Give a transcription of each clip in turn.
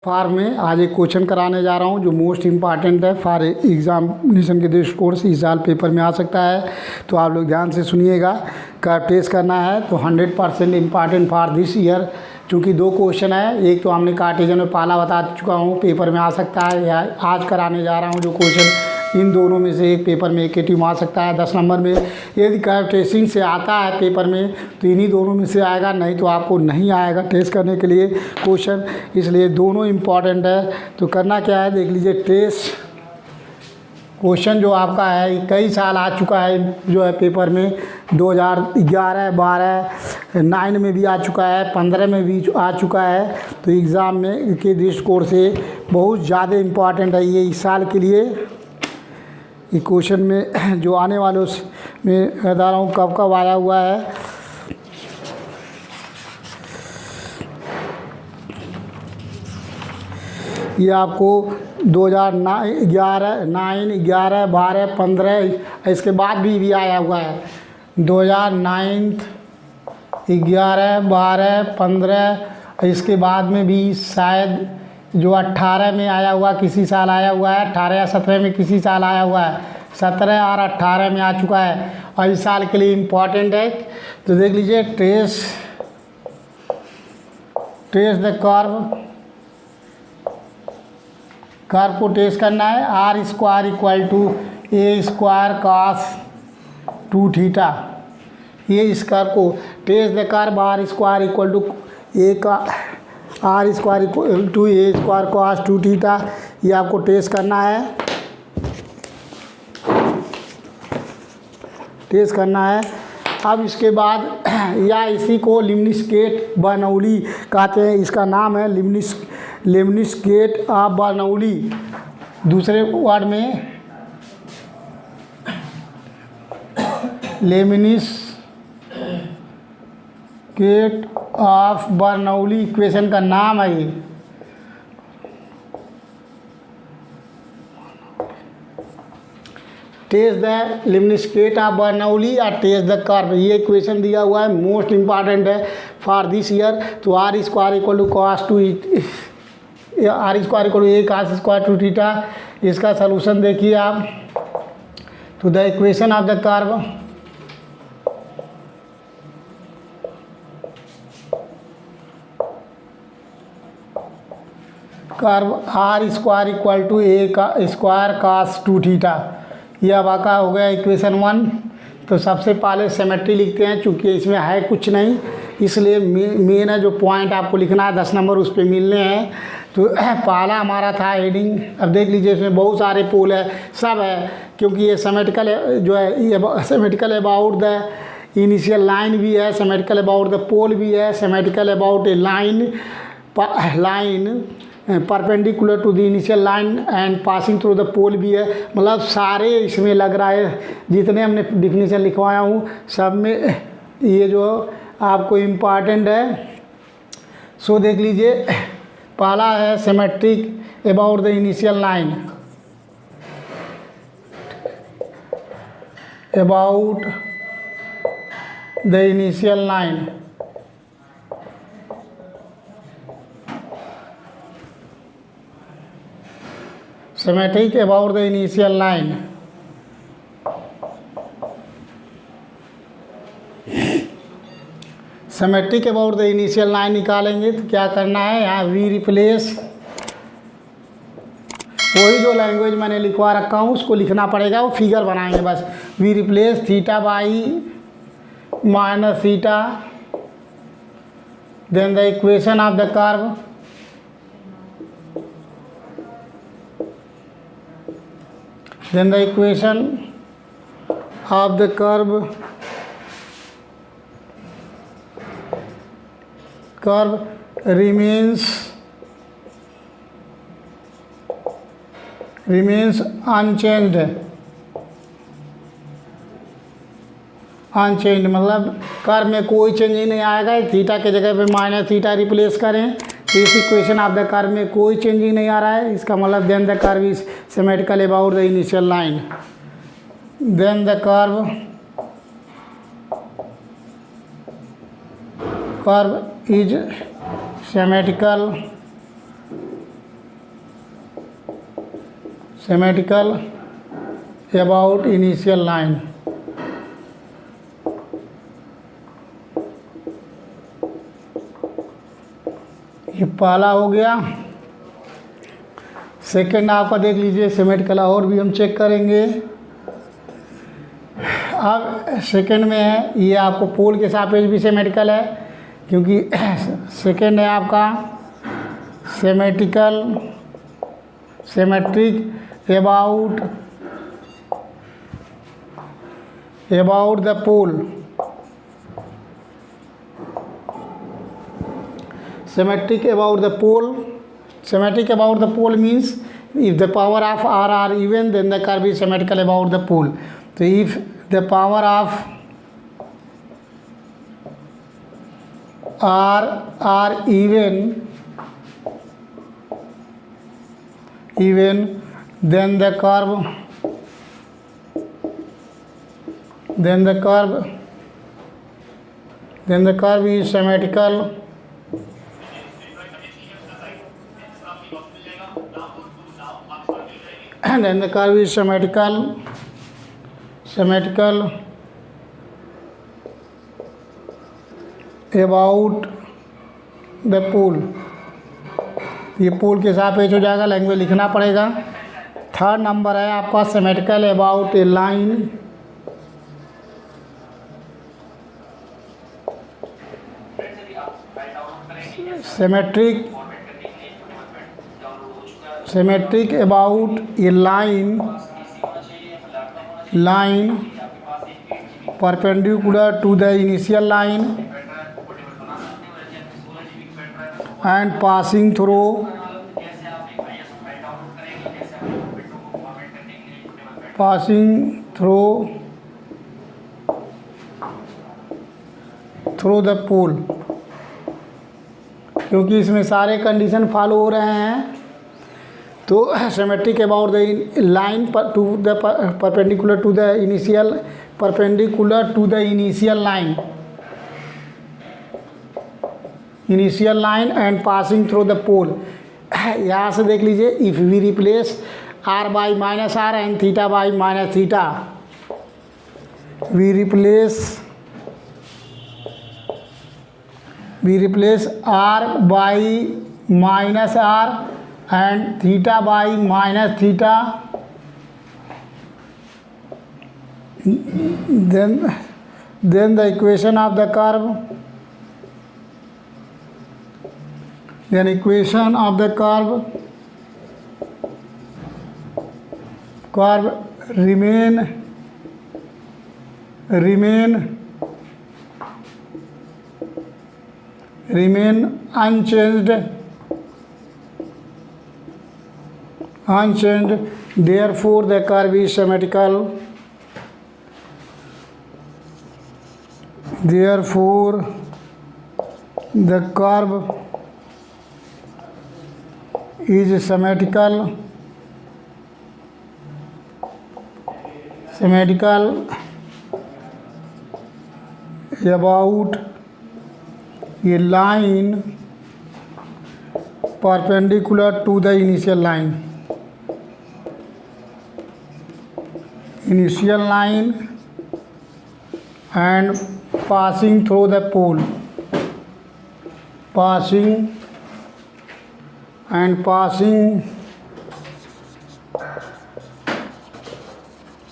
फार में आज एक क्वेश्चन कराने जा रहा हूँ जो मोस्ट इम्पॉर्टेंट है फॉर एग्जामिनेशन के दृष्टिकोण से इस साल पेपर में आ सकता है। तो आप लोग ध्यान से सुनिएगा। का टेस्ट करना है तो 100% इम्पॉर्टेंट फॉर दिस ईयर। चूँकि दो क्वेश्चन है, एक तो हमने कार्टेशियन में पहला बता चुका हूँ पेपर में आ सकता है, या आज कराने जा रहा हूँ जो क्वेश्चन इन दोनों में से एक पेपर में एक में आ सकता है 10 नंबर में। यदि टेस्टिंग से आता है पेपर में तो इन्हीं दोनों में से आएगा, नहीं तो आपको नहीं आएगा टेस्ट करने के लिए क्वेश्चन। इसलिए दोनों इम्पॉर्टेंट है। तो करना क्या है देख लीजिए। टेस्ट क्वेश्चन जो आपका है कई साल आ चुका है जो है पेपर में 2011, 12, 9 में भी आ चुका है, 15 में भी आ चुका है। तो एग्ज़ाम में के दृष्टिकोण से बहुत ज़्यादा इम्पॉर्टेंट है ये इस साल के लिए। ये क्वेश्चन में जो आने वाले उसमें बता रहा हूँ कब कब आया हुआ है। ये आपको 2011, 9, 11, 12, 15 इसके बाद भी आया हुआ है। 2009, 11, 12, 15 इसके बाद में भी शायद जो 18 में आया हुआ किसी साल आया हुआ है, 18 या 17 में किसी साल आया हुआ है, 17 और 18 में आ चुका है और इस साल के लिए इम्पॉर्टेंट है। तो देख लीजिए ट्रेस द कर्व को टेस्ट करना है। R square equal to A square cos 2 थीटा। ये इस कर्व को test the curve are square equal to ए का R square equal to A square cos 2 थीटा। ये आपको टेस्ट करना है, अब इसके बाद या इसी को लिम्निस्केट बर्नौली कहते हैं। इसका नाम है लिम्निस्केट ऑफ बर्नौली। दूसरे वर्ड में लिम्निस्केट ऑफ बर्नौली इक्वेशन का नाम है ये। Test the lemniscate of Bernoulli और टेस्ट द कर्व। ये इक्वेशन दिया हुआ है, मोस्ट इम्पॉर्टेंट है फॉर दिस ईयर। तो are square equal to cos 2 r square equal to a cos square 2 theta. इसका सलूशन देखिए आप। तो the equation of the curve are square equal to ए का स्क्वायर कॉस 2 थीटा। यह अब आपका हो गया इक्वेशन 1। तो सबसे पहले सिमेट्री लिखते हैं, चूँकि इसमें है कुछ नहीं इसलिए मेन है जो पॉइंट आपको लिखना है 10 नंबर उस पर मिलने हैं। तो पहला हमारा था हेडिंग। अब देख लीजिए इसमें बहुत सारे पोल है, सब है क्योंकि ये सेमेटिकल जो है ये symmetrical about the initial line भी है, सेमेटिकल अबाउट द पोल भी है, symmetrical about a line perpendicular to the initial line and passing through the pole भी है। मतलब सारे इसमें लग रहा है जितने हमने डिफिनीशन लिखवाया हूँ सब में ये जो आपको इम्पॉर्टेंट है। सो देख लीजिए पहला है symmetric about the initial line, about the initial line. Symmetric about the initial line. Symmetric about the initial line निकालेंगे तो क्या करना है, यहाँ वी रिप्लेस वही जो लैंग्वेज मैंने लिखवा रखा हूँ उसको लिखना पड़ेगा, वो फिगर बनाएंगे बस। We replace theta by minus theta, then the equation of the curve then the equation of the curve remains unchanged मतलब कर्व में कोई चेंज ही नहीं आएगा। थीटा के जगह पे माइनस थीटा रिप्लेस करें तो इस इक्वेशन ऑफ द कर्व में कोई चेंजिंग नहीं आ रहा है। इसका मतलब then the curve is symmetrical about the initial line, then the curve is symmetrical symmetrical about initial line. ये पहला हो गया। सेकंड आपका देख लीजिए सिमेट्रिकल, और भी हम चेक करेंगे। अब सेकंड में है, ये आपको पोल के सापेक्ष भी सिमेट्रिकल है, क्योंकि सेकंड है आपका symmetric about the pole. Symmetric about the pole. Symmetric about the pole means if the power of r are even, then the curve is symmetrical about the pole. So if the power of r are even, then the curve is symmetrical. And then the curve is symmetrical about the pole. ये पोल के सापेक्ष हो जाएगा, language लिखना पड़ेगा। Third number है आपका symmetrical about a line. Symmetric about a line perpendicular to the initial line and passing through the pole। क्योंकि इसमें सारे कंडीशन फॉलो हो रहे हैं, तो symmetric about the line to the perpendicular to the initial line and passing through the pole. यहाँ से देख लीजिए, if we replace r by minus r and theta by minus theta, we replace r by minus r and theta by minus theta, then the equation of the curve remain unchanged, therefore the curve is symmetrical. Therefore the curve is symmetrical about a line perpendicular to the initial line and passing through the pole, passing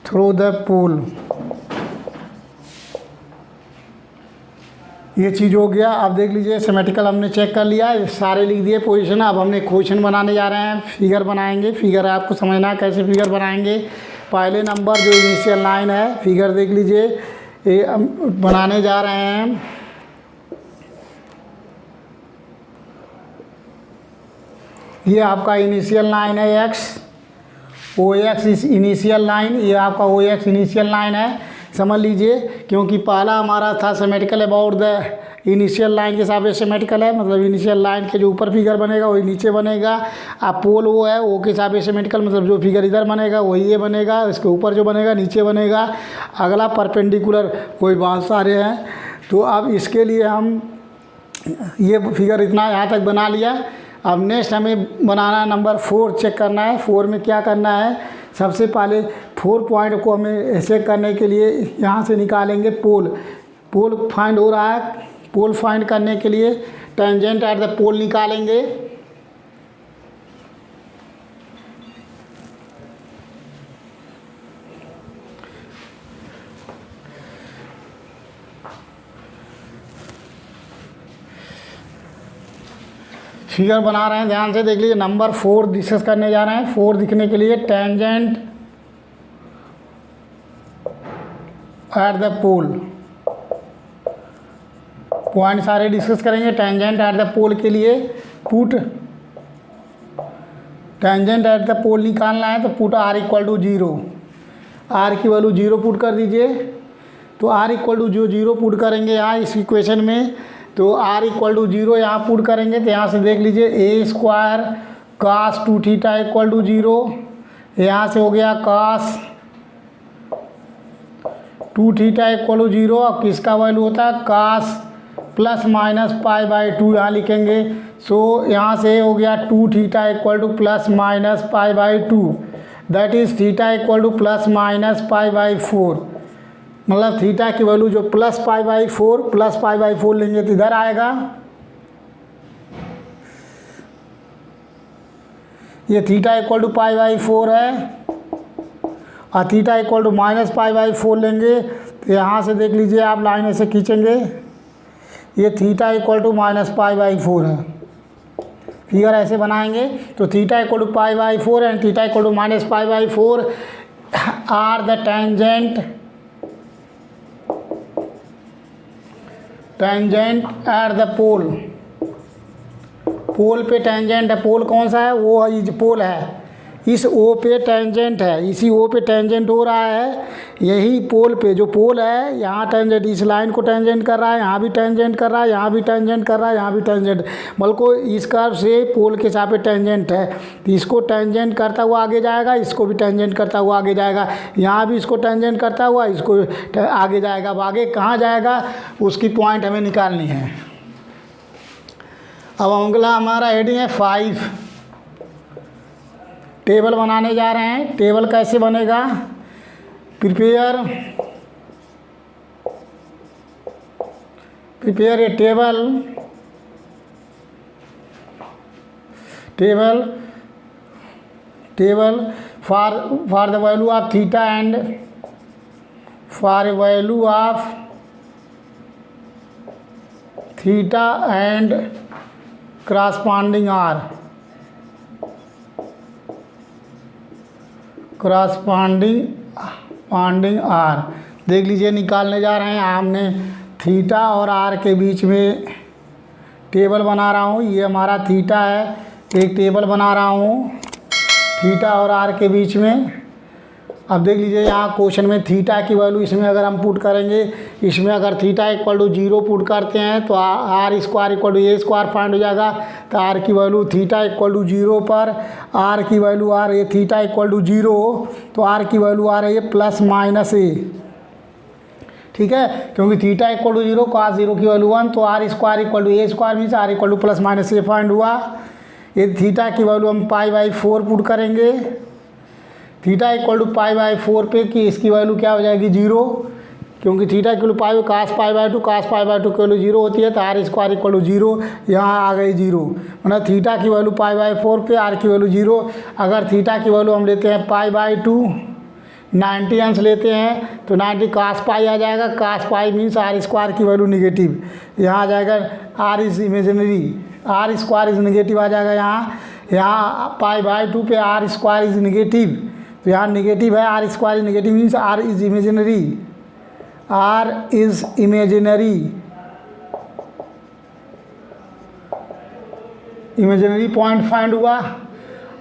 through the pole। ये चीज़ हो गया। अब देख लीजिए, symmetrical हमने check कर लिया, सारे लिख दिए पोजीशन। अब हमने क्वेश्चन बनाने जा रहे हैं, फिगर बनाएंगे। फिगर आपको समझना है कैसे फिगर बनाएंगे। पहले नंबर जो इनिशियल लाइन है, फिगर देख लीजिए, ये हम बनाने जा रहे हैं। ये आपका इनिशियल लाइन है x, OX इस इनिशियल लाइन, ये आपका OX इनिशियल लाइन है, समझ लीजिए। क्योंकि पहला हमारा था symmetrical about the initial line के साथ सिमेट्रिकल है, मतलब इनिशियल लाइन के जो ऊपर फिगर बनेगा वही नीचे बनेगा। अब पोल वो है, वो के साथ सिमेट्रिकल, मतलब जो फिगर इधर बनेगा वही ये बनेगा, इसके ऊपर जो बनेगा नीचे बनेगा। अगला परपेंडिकुलर, कोई बहुत सारे हैं। तो अब इसके लिए हम ये फिगर इतना यहाँ तक बना लिया। अब नेक्स्ट हमें बनाना नंबर 4 चेक करना है। 4 में क्या करना है, सबसे पहले 4 पॉइंट को हमें चेक करने के लिए यहाँ से निकालेंगे पोल फाइंड हो रहा है। पोल फाइंड करने के लिए टेंजेंट एट द पोल निकालेंगे। फिगर बना रहे हैं, ध्यान से देख लीजिए। नंबर 4 डिस्कस करने जा रहे हैं। 4 दिखने के लिए tangent at the pole, point सारे डिस्कस करेंगे। टेंजेंट एट द पोल के लिए put tangent at the pole निकालना है तो put r equal to 0। r की वैल्यू 0 पुट कर दीजिए। तो r इक्वल टू जो 0 पुट करेंगे यहाँ इस इक्वेशन में, तो r इक्वल टू 0 यहाँ पुट करेंगे तो यहाँ से देख लीजिए a square cos 2 theta equal to 0। यहाँ से हो गया cos 2 थीटा इक्वल टू 0। अब किसका वैल्यू होता है cos plus minus pi by 2 यहाँ लिखेंगे। सो यहाँ से हो गया 2 theta equal to plus minus pi by 2, that is theta equal to plus minus pi by 4। मतलब थीटा की वैल्यू जो प्लस पाई बाई 4 लेंगे तो इधर आएगा। ये theta equal to pi by 4 है और theta equal to minus pi by 4 लेंगे तो यहाँ से देख लीजिए आप लाइन ऐसे खींचेंगे, ये theta equal to minus pi by 4 है। फिगर ऐसे बनाएंगे तो theta equal to pi by 4 and theta equal to minus pi by 4 are the tangent at the pole. Pole पे टेंजेंट है। पोल कौन सा है? वो इज पोल है, इस ओ पे टेंजेंट है, इसी ओ पे टेंजेंट हो रहा है। यही पोल पे जो पोल है यहाँ टेंजेंट, इस लाइन को टेंजेंट कर रहा है, यहाँ भी टेंजेंट कर रहा है, यहाँ भी टेंजेंट कर रहा है, यहाँ भी टेंजेंट, बल्कि इस कर्व से पोल के साथ टेंजेंट है तो इसको टेंजेंट करता हुआ आगे जाएगा, इसको भी टेंजेंट करता हुआ आगे जाएगा, यहाँ भी इसको टेंजेंट करता हुआ इसको आगे जाएगा। अब आगे कहाँ जाएगा उसकी पॉइंट हमें निकालनी है। अब अगला हमारा हेडिंग है 5। टेबल बनाने जा रहे हैं। टेबल कैसे बनेगा? Prepare a table for the value of theta and for a value of theta and corresponding R देख लीजिए निकालने जा रहे हैं। हमने थीटा और आर के बीच में टेबल बना रहा हूँ। ये हमारा थीटा है, एक टेबल बना रहा हूँ थीटा और आर के बीच में। अब देख लीजिए यहाँ क्वेश्चन में थीटा की वैल्यू इसमें अगर हम पुट करेंगे, इसमें अगर थीटा इक्वल टू 0 पुट करते हैं तो are square equal to A square find हो जाएगा। तो आर की वैल्यू थीटा इक्वल टू 0 पर आर की वैल्यू आ रही है थीटा इक्वल टू 0, तो आर की वैल्यू आ रही है प्लस माइनस ए। ठीक है, क्योंकि थीटा इक्वल टू 0 cos 0 की वैल्यू 1, तो are square equal to A square means R equal to plus minus A find हुआ। ये थीटा की वैल्यू हम पाई बाई 4 पुट करेंगे। Theta equal to pi by 4 पे कि इसकी वैल्यू क्या हो जाएगी 0, क्योंकि theta equal to cos pi by 2 की वैल्यू 0 होती है तो आर स्क्वायर इक्वल टू 0, यहाँ आ गई 0। मतलब थीटा की वैल्यू पाई बाई 4 पे, आर की वैल्यू 0। अगर थीटा की वैल्यू हम लेते हैं पाई बाई 2, 90 अंश लेते हैं तो 90 कास पाई आ जाएगा। Cos pi means r square की वैल्यू निगेटिव, यहाँ आ जाएगा r is imaginary, r square is negative आ जाएगा। यहाँ पाई बाई 2 पे आर स्क्वायर इज निगेटिव, तो यहाँ निगेटिव है, R square is negative means R is imaginary, R is imaginary point find हुआ।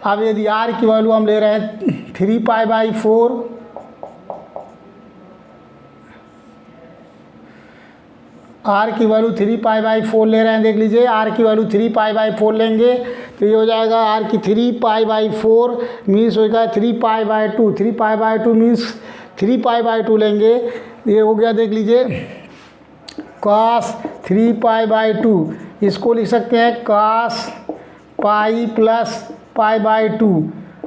अब यदि आर की वैल्यू हम ले रहे हैं 3 पाई बाई 4, आर की वैल्यू 3 पाई बाई 4 ले रहे हैं, देख लीजिए आर की वैल्यू 3 पाई बाई 4 लेंगे तो ये हो जाएगा आर की 3 पाई बाई 4 मीन्स हो जाएगा 3 पाई by 2, 3 pi by 2 means 3 pi by 2 लेंगे, ये हो गया देख लीजिए cos 3 पाई बाई 2, इसको लिख सकते हैं cos pi plus pi by 2,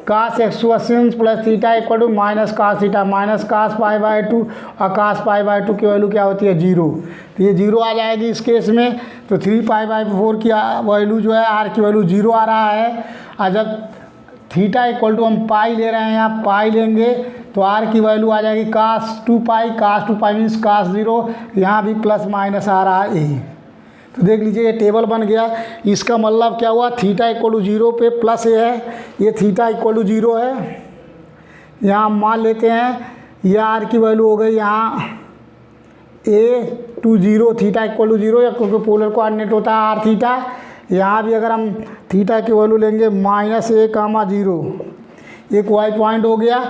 cos एक्सोसेंस plus theta equal to minus cos theta minus cos pi by 2 और कास पाई बाय 2 की वैल्यू क्या होती है 0। तो ये 0 आ जाएगी इस केस में। तो 3 पाई बाय 4 की वैल्यू जो है आर की वैल्यू 0 आ रहा है। और जब थीटा इक्वल टू हम पाई ले रहे हैं, यहाँ पाई लेंगे तो आर की वैल्यू आ जाएगी कास 2 पाई मीन्स कास 0। यहाँ भी प्लस माइनस आ रहा है ए। तो देख लीजिए ये टेबल बन गया। इसका मतलब क्या हुआ, थीटा इक्वल टू 0 पे प्लस ए है, ये थीटा इक्वल टू 0 है। यहाँ मान लेते हैं ये आर की वैल्यू हो गई यहाँ ए टू 0, थीटा इक्वल टू 0 या क्योंकि पोलर कोऑर्डिनेट होता है आर थीटा। यहाँ भी अगर हम थीटा की वैल्यू लेंगे -a,0, एक वाई पॉइंट हो गया।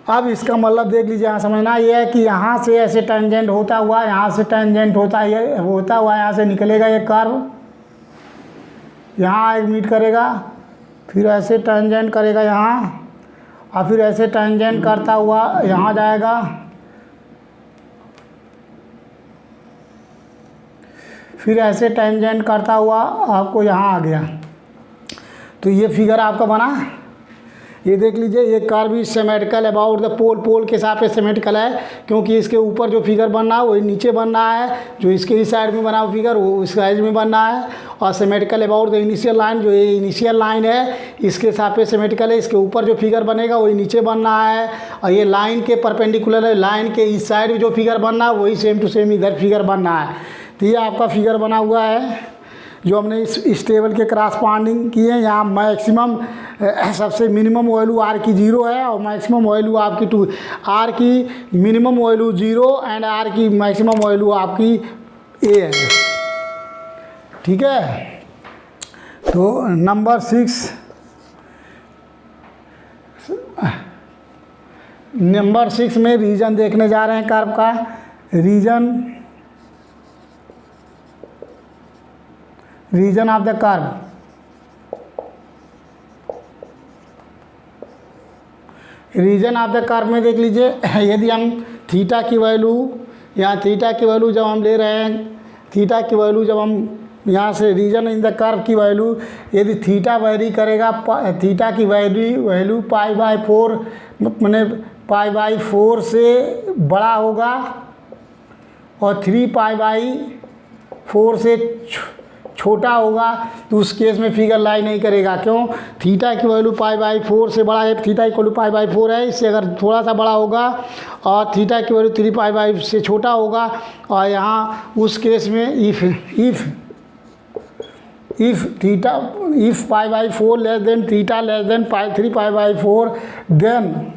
अब इसका मतलब देख लीजिए, यहाँ समझना ये है कि यहाँ से ऐसे टेंजेंट होता हुआ, यहाँ से टेंजेंट होता हुआ यहाँ से निकलेगा ये कर्व, यहाँ एक मीट करेगा, फिर ऐसे टेंजेंट करेगा यहाँ, और फिर ऐसे टेंजेंट करता हुआ यहाँ जाएगा, फिर ऐसे टेंजेंट करता हुआ आपको यहाँ आ गया। तो ये फिगर आपका बना। ये देख लीजिए ये कर्व भी सिमेट्रिकल अबाउट द पोल के हिसाब से सिमेट्रिकल है, क्योंकि इसके ऊपर जो फिगर बन रहा है वही नीचे बन रहा है, जो इसके इस साइड में बना हुआ फिगर वो इस साइड में बन रहा है। और symmetrical about the initial line, जो ये इनिशियल लाइन है इसके हिसाब से सिमेट्रिकल है, इसके ऊपर जो फिगर बनेगा वही नीचे बन रहा है। और ये लाइन के परपेंडिकुलर है, लाइन के इस साइड में जो फिगर बन रहा है वही सेम टू सेम इधर फिगर बन रहा है। तो ये आपका फिगर बना हुआ है जो हमने इस टेबल के क्रॉसपॉन्डिंग किए हैं। यहाँ मैक्सिमम सबसे मिनिमम वैल्यू आर की 0 है और मैक्सिमम वैल्यू आपकी 2, आर की मिनिमम वैल्यू 0 एंड आर की मैक्सिमम वैल्यू आपकी ए है। ठीक है। तो नंबर 6 में रीजन देखने जा रहे हैं कर्व का। Region of the curve, region of the curve में देख लीजिए, यदि हम थीटा की वैल्यू, यहाँ थीटा की वैल्यू जब हम ले रहे हैं, थीटा की वैल्यू जब हम यहाँ से रीजन इन द कर्व की वैल्यू, यदि थीटा वेरी करेगा, थीटा की वैल्यू पाई बाय 4 मैंने पाई बाय 4 से बड़ा होगा और 3 पाई बाय 4 से छोटा होगा, तो उस केस में फिगर लाई नहीं करेगा। क्यों? थीटा की वैल्यू पाई बाय 4 से बड़ा है, theta equal to pi by 4 है, इससे अगर थोड़ा सा बड़ा होगा और थीटा की वैल्यू 3 पाई बाय से छोटा होगा, और यहाँ उस केस में if pi by 4 less than theta less than 3 pi by 4 then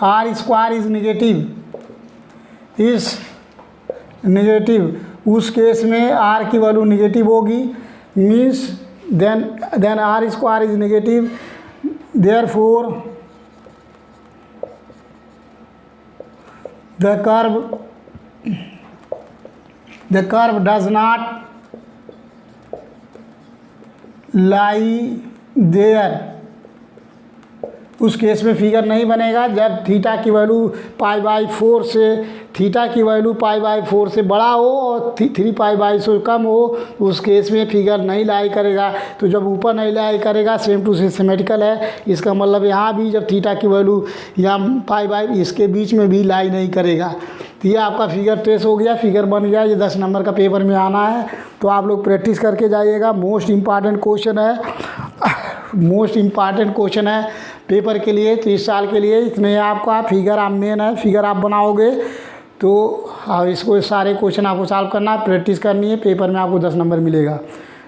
R square is negative, उस केस में आर की वैल्यू नेगेटिव होगी, means then R square is negative, therefore the curve does not lie there, उस case में figure नहीं बनेगा जब theta की वैल्यू पाई बाय 4 से, थीटा की वैल्यू पाई बाय 4 से बड़ा हो और 3 पाई बाय से कम हो, उस केस में फिगर नहीं लाई करेगा। तो जब ऊपर नहीं लाई करेगा सेम टू सिमेट्रिकल है, इसका मतलब यहाँ भी जब थीटा की वैल्यू यहाँ पाई बाय इसके बीच में भी लाई नहीं करेगा। तो ये आपका फिगर ट्रेस हो गया, फिगर बन गया। ये 10 नंबर का पेपर में आना है, तो आप लोग प्रैक्टिस करके जाइएगा। मोस्ट इम्पॉर्टेंट क्वेश्चन है पेपर के लिए, तो इस साल के लिए इसमें आपका फिगर आप मेन है, फिगर आप बनाओगे तो इसको सारे क्वेश्चन आपको सॉल्व करना है, प्रैक्टिस करनी है, पेपर में आपको 10 नंबर मिलेगा।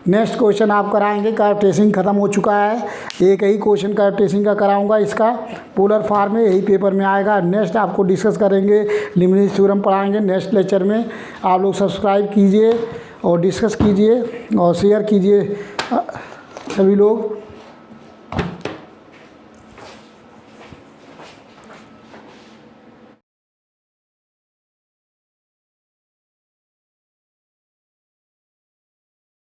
नेक्स्ट क्वेश्चन आप कराएंगे, कर्व ट्रेसिंग ख़त्म हो चुका है, एक ही क्वेश्चन कर्व ट्रेसिंग का कराऊंगा, इसका पोलर फॉर्म में यही पेपर में आएगा। नेक्स्ट आपको डिस्कस करेंगे, लीबनिज़ थ्योरम पढ़ाएंगे नेक्स्ट लेक्चर में। आप लोग सब्सक्राइब कीजिए और डिस्कस कीजिए और शेयर कीजिए सभी लोग।